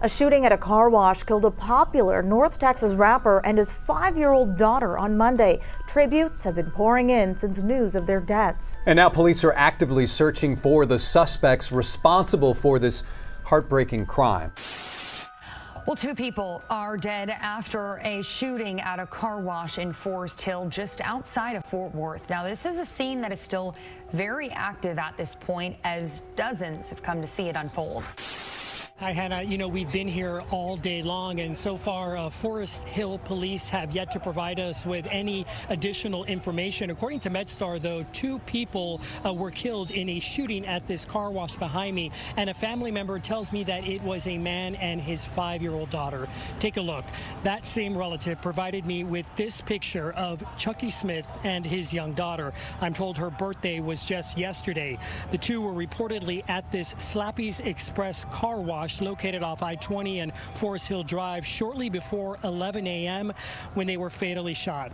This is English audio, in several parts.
A shooting at a car wash killed a popular North Texas rapper and his 5-year-old daughter on Monday. Tributes have been pouring in since news of their deaths. And now police are actively searching for the suspects responsible for this heartbreaking crime. Well, 2 people are dead after a shooting at a car wash in Forest Hill, just outside of Fort Worth. Now, this is a scene that is still very active at this point, as dozens have come to see it unfold. Hi, Hannah. We've been here all day long, and so far, Forest Hill police have yet to provide us with any additional information. According to MedStar, though, 2 people were killed in a shooting at this car wash behind me, and a family member tells me that it was a man and his 5-year-old daughter. Take a look. That same relative provided me with this picture of Chucky Smith and his young daughter. I'm told her birthday was just yesterday. The 2 were reportedly at this Slappy's Express car wash located off I-20 and Forest Hill Drive shortly before 11 a.m. when they were fatally shot.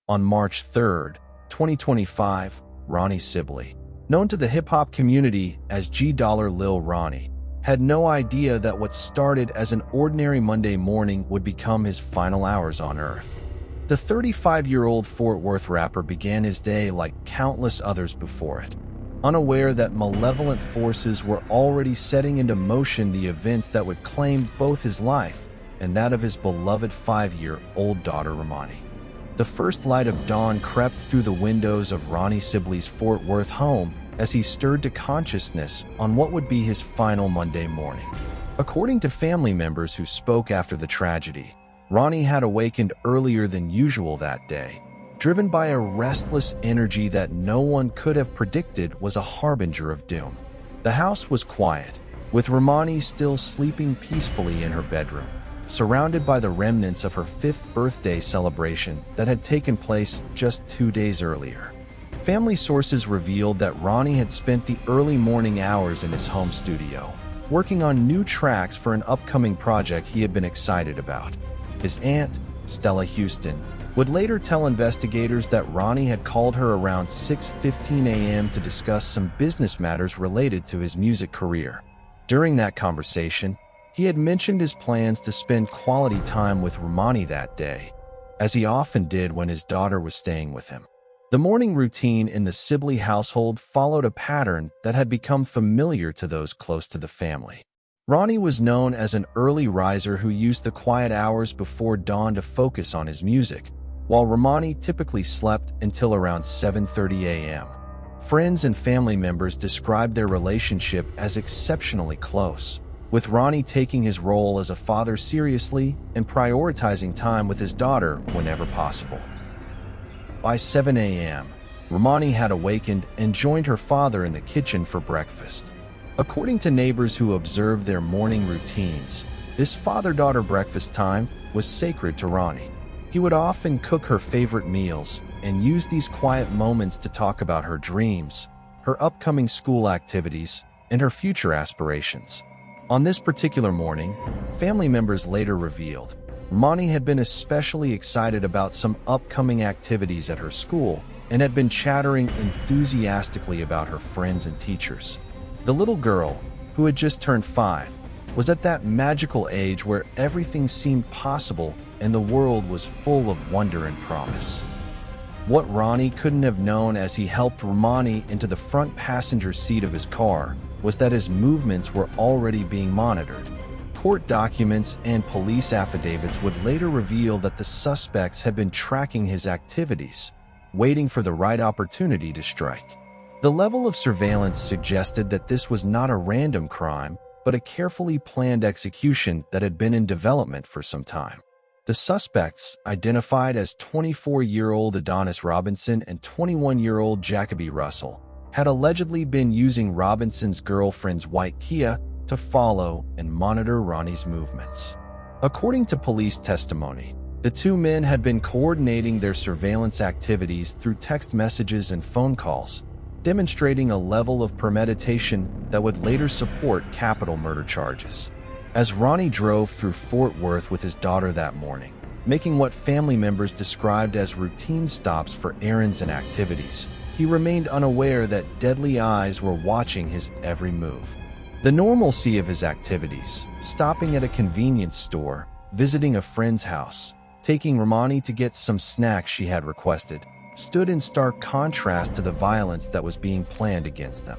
On March 3rd, 2025, Ronnie Sibley, known to the hip-hop community as G Lil Ronnie, had no idea that what started as an ordinary Monday morning would become his final hours on Earth. The 35-year-old Fort Worth rapper began his day like countless others before it, unaware that malevolent forces were already setting into motion the events that would claim both his life and that of his beloved 5-year-old daughter Ronnie. The first light of dawn crept through the windows of Ronnie Sibley's Fort Worth home as he stirred to consciousness on what would be his final Monday morning. According to family members who spoke after the tragedy, Ronnie had awakened earlier than usual that day, driven by a restless energy that no one could have predicted was a harbinger of doom. The house was quiet, with Ronnie still sleeping peacefully in her bedroom, surrounded by the remnants of her 5th birthday celebration that had taken place just 2 days earlier. Family sources revealed that Ronnie had spent the early morning hours in his home studio, working on new tracks for an upcoming project he had been excited about. His aunt, Stella Houston, would later tell investigators that Ronnie had called her around 6:15 a.m. to discuss some business matters related to his music career. During that conversation, he had mentioned his plans to spend quality time with Ronnie that day, as he often did when his daughter was staying with him. The morning routine in the Sibley household followed a pattern that had become familiar to those close to the family. Ronnie was known as an early riser who used the quiet hours before dawn to focus on his music, while Ronnie typically slept until around 7:30 a.m. Friends and family members described their relationship as exceptionally close, with Ronnie taking his role as a father seriously and prioritizing time with his daughter whenever possible. By 7 a.m., Ronnie had awakened and joined her father in the kitchen for breakfast. According to neighbors who observed their morning routines, this father-daughter breakfast time was sacred to Ronnie. He would often cook her favorite meals and use these quiet moments to talk about her dreams, her upcoming school activities, and her future aspirations. On this particular morning, family members later revealed Ronnie had been especially excited about some upcoming activities at her school and had been chattering enthusiastically about her friends and teachers. The little girl, who had just turned 5, was at that magical age where everything seemed possible and the world was full of wonder and promise. What Ronnie couldn't have known as he helped Ronnie into the front passenger seat of his car was that his movements were already being monitored. Court documents and police affidavits would later reveal that the suspects had been tracking his activities, waiting for the right opportunity to strike. The level of surveillance suggested that this was not a random crime, but a carefully planned execution that had been in development for some time. The suspects, identified as 24-year-old Adonis Robinson and 21-year-old Jacoby Russell, had allegedly been using Robinson's girlfriend's white Kia to follow and monitor Ronnie's movements. According to police testimony, the 2 men had been coordinating their surveillance activities through text messages and phone calls, demonstrating a level of premeditation that would later support capital murder charges. as Ronnie drove through Fort Worth with his daughter that morning, making what family members described as routine stops for errands and activities. He remained unaware that deadly eyes were watching his every move. The normalcy of his activities, stopping at a convenience store, visiting a friend's house, taking Ronnie to get some snacks she had requested, stood in stark contrast to the violence that was being planned against them.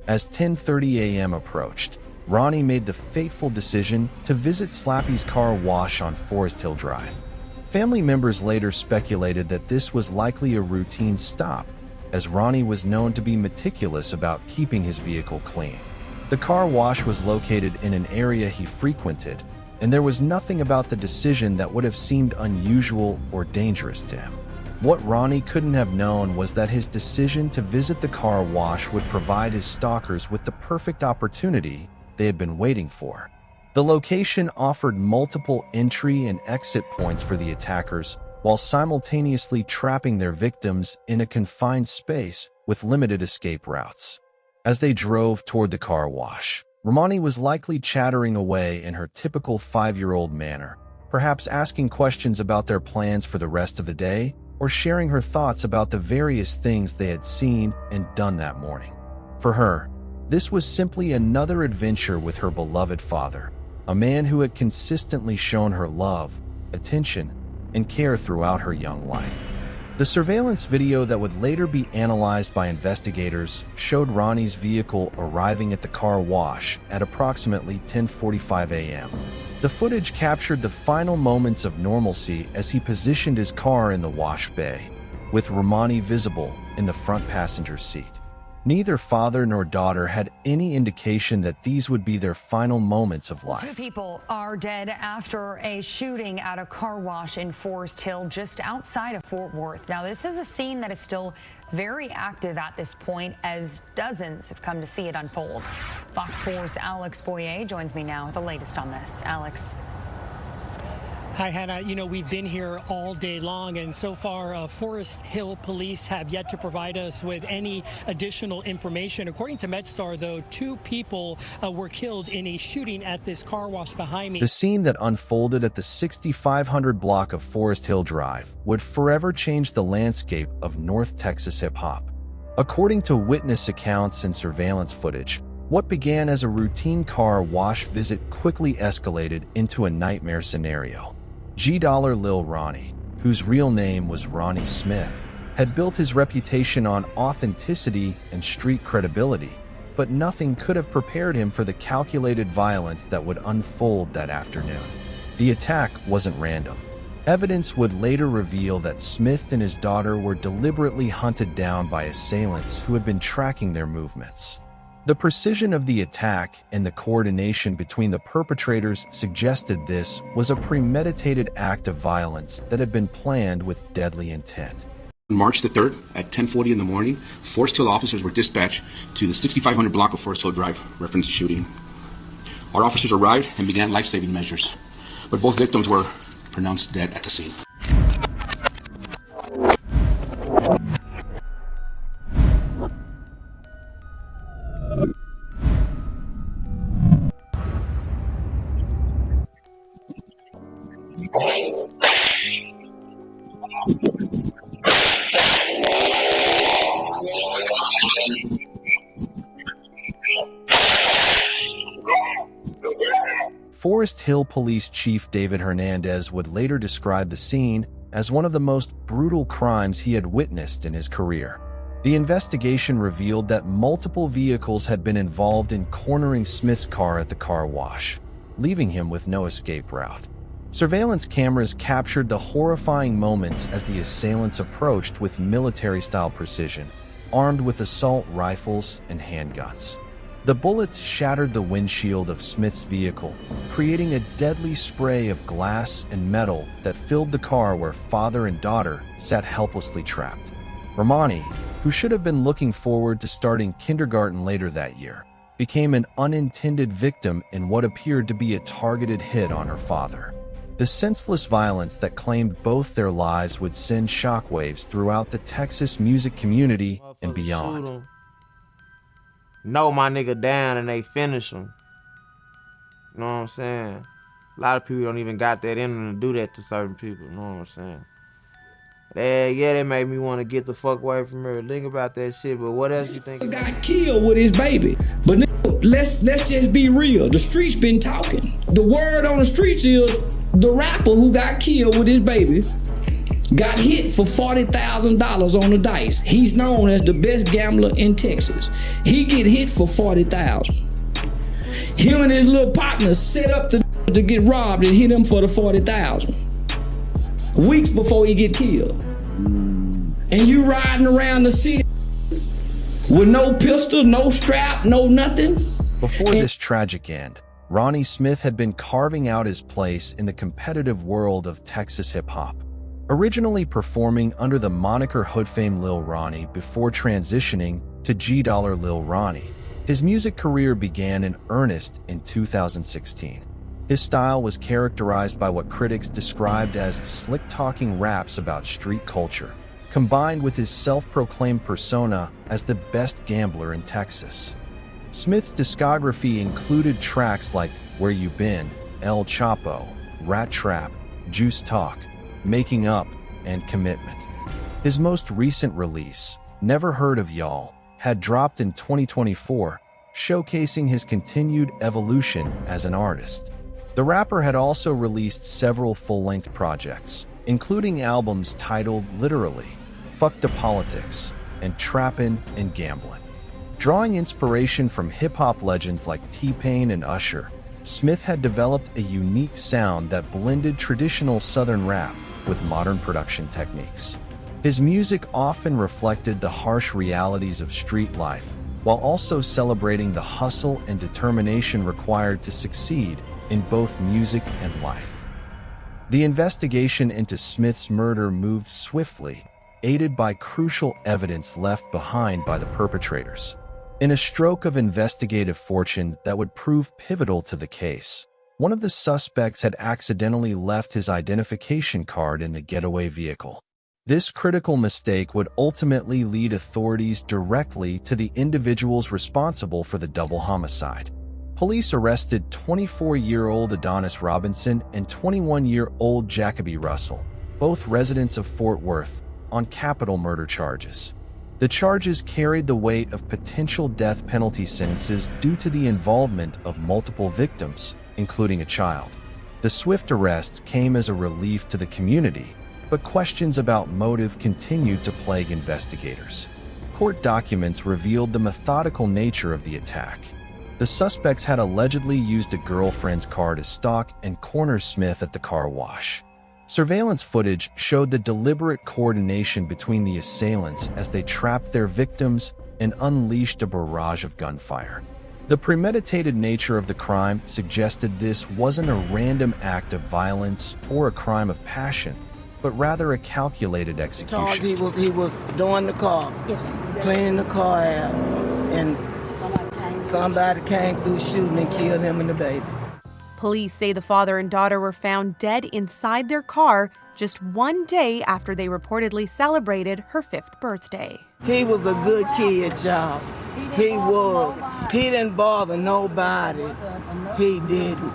As 10:30 a.m. approached, Ronnie made the fateful decision to visit Slappy's car wash on Forest Hill Drive. Family members later speculated that this was likely a routine stop, as Ronnie was known to be meticulous about keeping his vehicle clean. The car wash was located in an area he frequented, and there was nothing about the decision that would have seemed unusual or dangerous to him. What Ronnie couldn't have known was that his decision to visit the car wash would provide his stalkers with the perfect opportunity they had been waiting for. The location offered multiple entry and exit points for the attackers, while simultaneously trapping their victims in a confined space with limited escape routes. As they drove toward the car wash, Ronnie was likely chattering away in her typical 5-year-old manner, perhaps asking questions about their plans for the rest of the day, or sharing her thoughts about the various things they had seen and done that morning. For her, this was simply another adventure with her beloved father, a man who had consistently shown her love, attention, and care throughout her young life. The surveillance video that would later be analyzed by investigators showed Ronnie's vehicle arriving at the car wash at approximately 10:45 a.m. The footage captured the final moments of normalcy as he positioned his car in the wash bay, with Ronnie visible in the front passenger seat. Neither father nor daughter had any indication that these would be their final moments of life. 2 people are dead after a shooting at a car wash in Forest Hill just outside of Fort Worth. Now, this is a scene that is still very active at this point, as dozens have come to see it unfold. Fox 4's Alex Boyer joins me now with the latest on this. Alex. Hi, Hannah. We've been here all day long, and so far, Forest Hill police have yet to provide us with any additional information. According to MedStar, though, 2 people were killed in a shooting at this car wash behind me. The scene that unfolded at the 6500 block of Forest Hill Drive would forever change the landscape of North Texas hip-hop. According to witness accounts and surveillance footage, what began as a routine car wash visit quickly escalated into a nightmare scenario. G Lil Ronnie, whose real name was Ronnie Smith, had built his reputation on authenticity and street credibility, but nothing could have prepared him for the calculated violence that would unfold that afternoon. The attack wasn't random. Evidence would later reveal that Smith and his daughter were deliberately hunted down by assailants who had been tracking their movements. The precision of the attack and the coordination between the perpetrators suggested this was a premeditated act of violence that had been planned with deadly intent. On March the 3rd at 10:40 in the morning, Forest Hill officers were dispatched to the 6500 block of Forest Hill Drive, reference shooting. Our officers arrived and began life-saving measures, but both victims were pronounced dead at the scene. Forest Hill Police Chief David Hernandez would later describe the scene as one of the most brutal crimes he had witnessed in his career. The investigation revealed that multiple vehicles had been involved in cornering Smith's car at the car wash, leaving him with no escape route. Surveillance cameras captured the horrifying moments as the assailants approached with military-style precision, armed with assault rifles and handguns. The bullets shattered the windshield of Smith's vehicle, creating a deadly spray of glass and metal that filled the car where father and daughter sat helplessly trapped. Ronnie, who should have been looking forward to starting kindergarten later that year, became an unintended victim in what appeared to be a targeted hit on her father. The senseless violence that claimed both their lives would send shockwaves throughout the Texas music community and beyond. Know my nigga down and they finish him. You know what I'm saying? A lot of people don't even got that in them to do that to certain people. You know what I'm saying? Yeah, that made me want to get the fuck away from her. Think about that shit, but what else you think? Got killed with his baby. But let's just be real. The streets been talking. The word on the streets is the rapper who got killed with his baby got hit for $40,000 on the dice. He's known as the best gambler in Texas. He get hit for $40,000. Him and his little partner set up to get robbed and hit him for the $40,000. Weeks before he get killed. And you riding around the city with no pistol, no strap, no nothing. Before this tragic end, Ronnie Smith had been carving out his place in the competitive world of Texas hip-hop. Originally performing under the moniker Hood Fame Lil Ronnie before transitioning to G Lil Ronnie, his music career began in earnest in 2016. His style was characterized by what critics described as slick-talking raps about street culture, combined with his self-proclaimed persona as the best gambler in Texas. Smith's discography included tracks like Where You Been, El Chapo, Rat Trap, Juice Talk, Making Up, and Commitment. His most recent release, Never Heard of Y'all, had dropped in 2024, showcasing his continued evolution as an artist. The rapper had also released several full-length projects, including albums titled literally Fuck the Politics and Trappin' and Gamblin'. Drawing inspiration from hip-hop legends like T-Pain and Usher, Smith had developed a unique sound that blended traditional Southern rap with modern production techniques. His music often reflected the harsh realities of street life, while also celebrating the hustle and determination required to succeed in both music and life. The investigation into Smith's murder moved swiftly, aided by crucial evidence left behind by the perpetrators. In a stroke of investigative fortune that would prove pivotal to the case, one of the suspects had accidentally left his identification card in the getaway vehicle. This critical mistake would ultimately lead authorities directly to the individuals responsible for the double homicide. Police arrested 24-year-old Adonis Robinson and 21-year-old Jacoby Russell, both residents of Fort Worth, on capital murder charges. The charges carried the weight of potential death penalty sentences due to the involvement of multiple victims, including a child. The swift arrests came as a relief to the community, but questions about motive continued to plague investigators. Court documents revealed the methodical nature of the attack. The suspects had allegedly used a girlfriend's car to stalk and corner Smith at the car wash. Surveillance footage showed the deliberate coordination between the assailants as they trapped their victims and unleashed a barrage of gunfire. The premeditated nature of the crime suggested this wasn't a random act of violence or a crime of passion, but rather a calculated execution. He was doing the car, yes, ma'am, cleaning the car out, and somebody came through shooting and killed him and the baby. Police say the father and daughter were found dead inside their car just one day after they reportedly celebrated her 5th birthday. He was a good kid, y'all. He was. He didn't bother nobody. He didn't.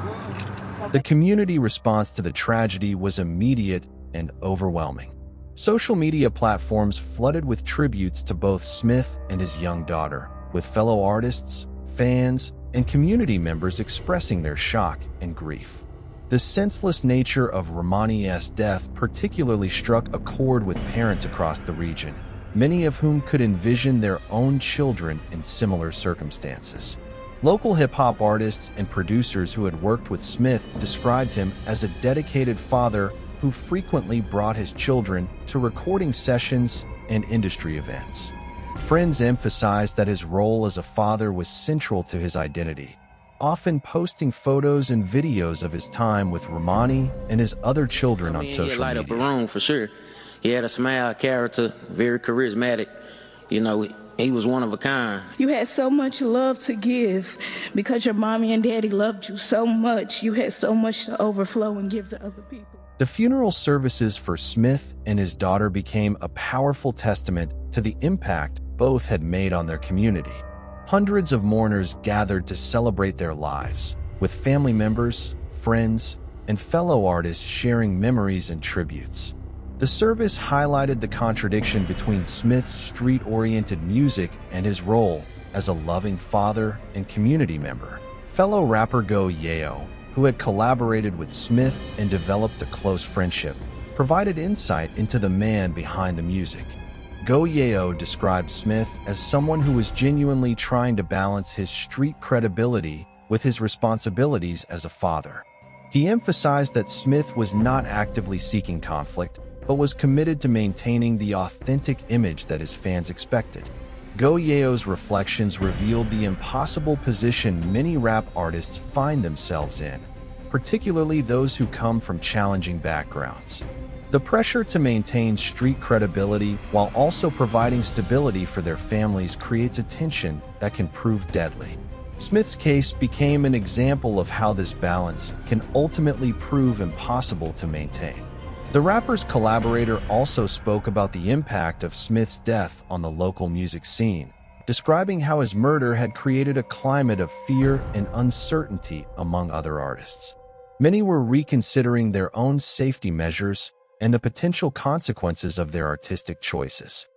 The community response to the tragedy was immediate and overwhelming. Social media platforms flooded with tributes to both Smith and his young daughter, with fellow artists, fans, and community members expressing their shock and grief. The senseless nature of Ronnie's death particularly struck a chord with parents across the region, many of whom could envision their own children in similar circumstances. Local hip-hop artists and producers who had worked with Smith described him as a dedicated father who frequently brought his children to recording sessions and industry events. Friends emphasized that his role as a father was central to his identity, often posting photos and videos of his time with Ronnie and his other children on social media. He light up a room for sure. He had a smile, character, very charismatic. You know, he was one of a kind. You had so much love to give because your mommy and daddy loved you so much. You had so much to overflow and give to other people. The funeral services for Smith and his daughter became a powerful testament to the impact both had made on their community. Hundreds of mourners gathered to celebrate their lives, with family members, friends, and fellow artists sharing memories and tributes. The service highlighted the contradiction between Smith's street-oriented music and his role as a loving father and community member. Fellow rapper Go Yayo, who had collaborated with Smith and developed a close friendship, provided insight into the man behind the music. Go Yayo described Smith as someone who was genuinely trying to balance his street credibility with his responsibilities as a father. He emphasized that Smith was not actively seeking conflict, but was committed to maintaining the authentic image that his fans expected. Go Yayo's reflections revealed the impossible position many rap artists find themselves in, particularly those who come from challenging backgrounds. The pressure to maintain street credibility while also providing stability for their families creates a tension that can prove deadly. Smith's case became an example of how this balance can ultimately prove impossible to maintain. The rapper's collaborator also spoke about the impact of Smith's death on the local music scene, describing how his murder had created a climate of fear and uncertainty among other artists. Many were reconsidering their own safety measures and the potential consequences of their artistic choices.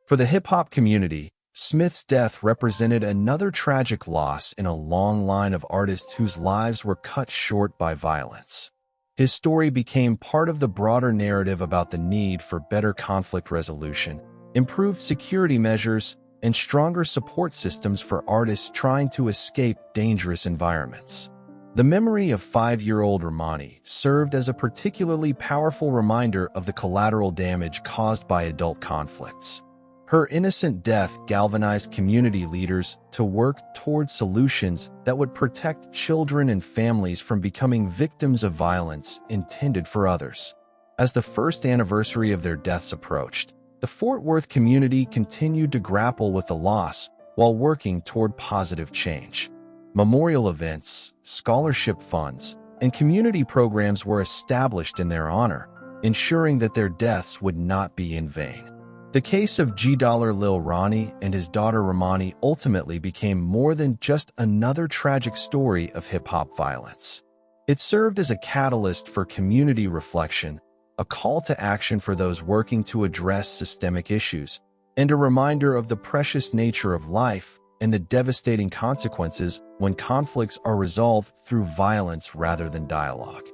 For the hip-hop community, Smith's death represented another tragic loss in a long line of artists whose lives were cut short by violence. His story became part of the broader narrative about the need for better conflict resolution, improved security measures, and stronger support systems for artists trying to escape dangerous environments. The memory of 5-year-old Ronnie served as a particularly powerful reminder of the collateral damage caused by adult conflicts. Her innocent death galvanized community leaders to work toward solutions that would protect children and families from becoming victims of violence intended for others. As the first anniversary of their deaths approached, the Fort Worth community continued to grapple with the loss while working toward positive change. Memorial events, scholarship funds, and community programs were established in their honor, ensuring that their deaths would not be in vain. The case of G Lil Ronnie and his daughter Romani ultimately became more than just another tragic story of hip-hop violence. It served as a catalyst for community reflection, a call to action for those working to address systemic issues, and a reminder of the precious nature of life and the devastating consequences when conflicts are resolved through violence rather than dialogue.